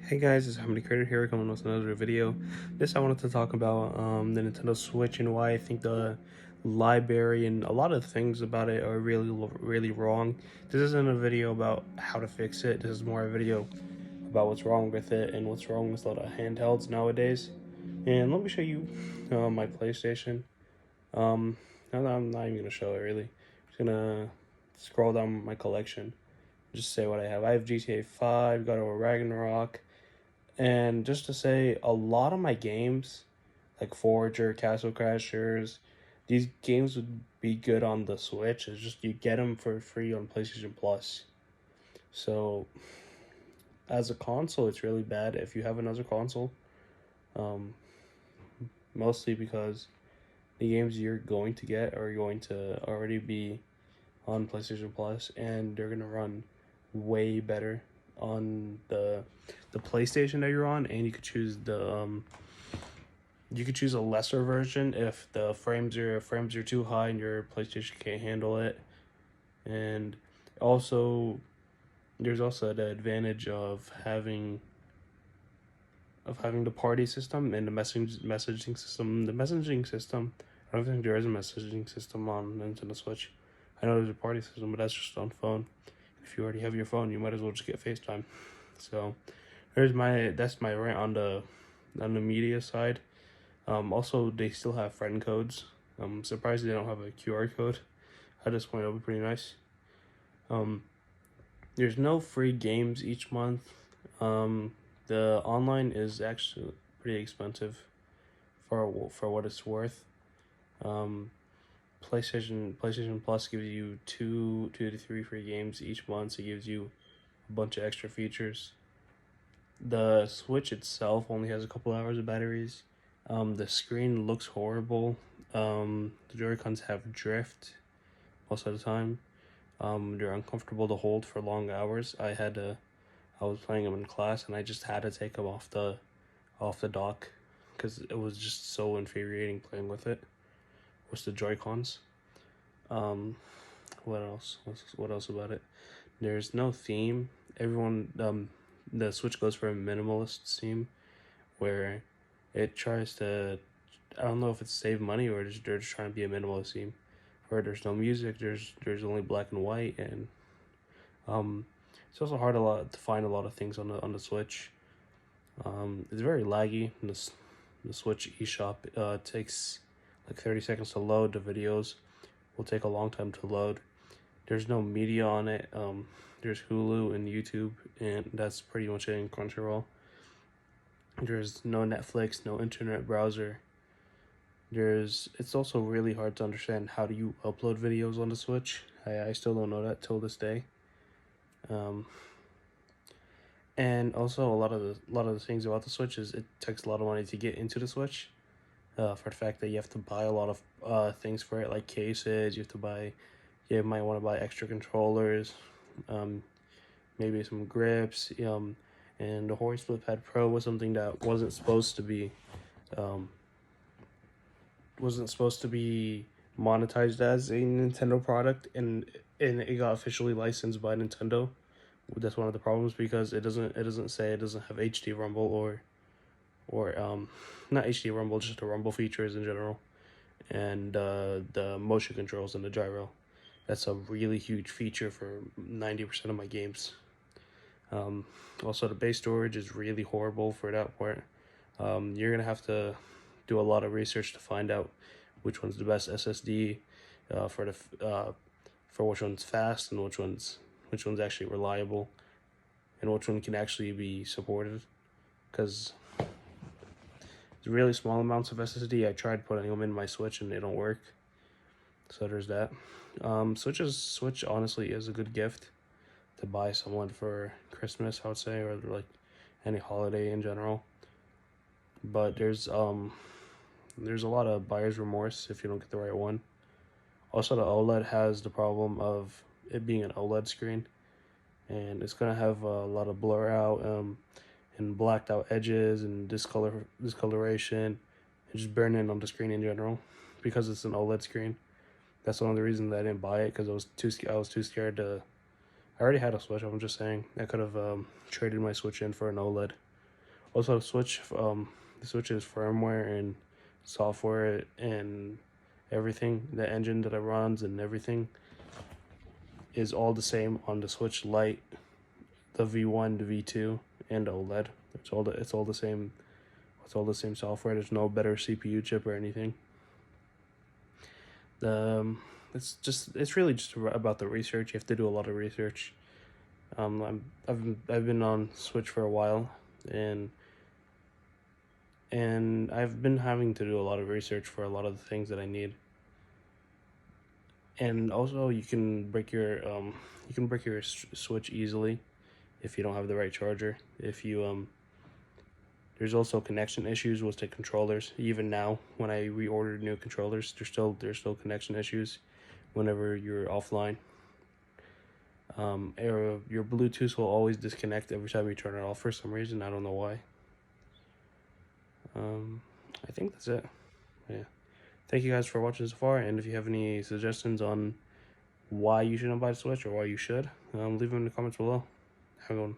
Hey guys, it's Hamdi Creator here coming with another video. This I wanted to talk about the Nintendo Switch and why I think the library and a lot of things about it are really wrong. This isn't a video about how to fix it. This is more a video about what's wrong with it and what's wrong with a lot of handhelds nowadays. And let me show you my PlayStation. Um, no, I'm not even gonna show it really. I'm just gonna scroll down my collection. Just say what I have. I have GTA 5, God of War Ragnarok. And just to say, a lot of my games, like Forager, Castle Crashers, these games would be good on the Switch. It's just you get them for free on PlayStation Plus. So, as a console, it's really bad if you have another console. Um, Mostly because the games you're going to get are going to already be on PlayStation Plus, and they're gonna run way better on the PlayStation that you're on, and you could choose a lesser version if the frames are too high and your PlayStation can't handle it. And also there's also the advantage of having the party system and the messaging system. The messaging system, I don't think there is a messaging system on Nintendo Switch. I know there's a party system, but that's just on phone. If you already have your phone, you might as well just get FaceTime. So that's my rant on the media side. Also, they still have friend codes. I'm surprised they don't have a QR code at this point. That would be pretty nice. Um, there's no free games each month. The online is actually pretty expensive for what it's worth. Um, PlayStation Plus gives you two to three free games each month. So it gives you a bunch of extra features. The Switch itself only has a couple hours of batteries. The screen looks horrible. The Joy-Cons have drift most of the time. They're uncomfortable to hold for long hours. I was playing them in class, and I just had to take them off the dock because it was just so infuriating playing with it. With the Joy-Cons. Um, what else? What else about it? There's no theme. The Switch goes for a minimalist theme, where it tries to, I don't know if it's save money or they're just trying to be a minimalist theme, where there's no music. There's only black and white, and um, it's also hard a lot to find a lot of things on the Switch. It's very laggy. The Switch eShop takes like 30 seconds to load. The videos will take a long time to load. There's no media on it. There's Hulu and YouTube, and that's pretty much it in Crunchyroll. There's no Netflix, no internet browser. It's also really hard to understand how do you upload videos on the Switch. I still don't know that till this day. Um, and also a lot of the things about the Switch is it takes a lot of money to get into the Switch. For the fact that you have to buy a lot of things for it, like cases. You might want to buy extra controllers, maybe some grips. And the Hori Split Pad Pro was something that um, wasn't supposed to be monetized as a Nintendo product, and it got officially licensed by Nintendo. That's one of the problems because it doesn't have HD Rumble or not HD Rumble, just the Rumble features in general, and the motion controls and the gyro. That's a really huge feature for 90% of my games. Also, the base storage is really horrible for that part. You're gonna have to do a lot of research to find out which one's the best SSD for which one's fast and which one's actually reliable, and which one can actually be supported. Because really small amounts of SSD, I tried putting them in my Switch and they don't work. So there's that. Switch honestly is a good gift to buy someone for Christmas, I would say, or like any holiday in general. But there's a lot of buyer's remorse if you don't get the right one. Also, the OLED has the problem of it being an OLED screen, and it's gonna have a lot of blur out and blacked out edges and discoloration and just burning on the screen in general because it's an OLED screen. That's one of the reasons that I didn't buy it, because I was too scared to. I already had a Switch. I'm just saying I could have traded my Switch in for an OLED, Also, the Switch's firmware and software and everything, the engine that it runs and everything is all the same on the Switch Lite, the V1, the V2, and the OLED. It's all the same. It's all the same software. There's no better CPU chip or anything. It's really just about the research. You have to do a lot of research. I've been on Switch for a while, and I've been having to do a lot of research for a lot of the things that I need. And also, you can break your Switch easily if you don't have the right charger. If you There's also connection issues with the controllers. Even now, when I reordered new controllers, there's still connection issues whenever you're offline. Your Bluetooth will always disconnect every time you turn it off for some reason. I don't know why. I think that's it. Yeah. Thank you guys for watching so far, and if you have any suggestions on why you shouldn't buy the Switch or why you should, leave them in the comments below. Have a good one.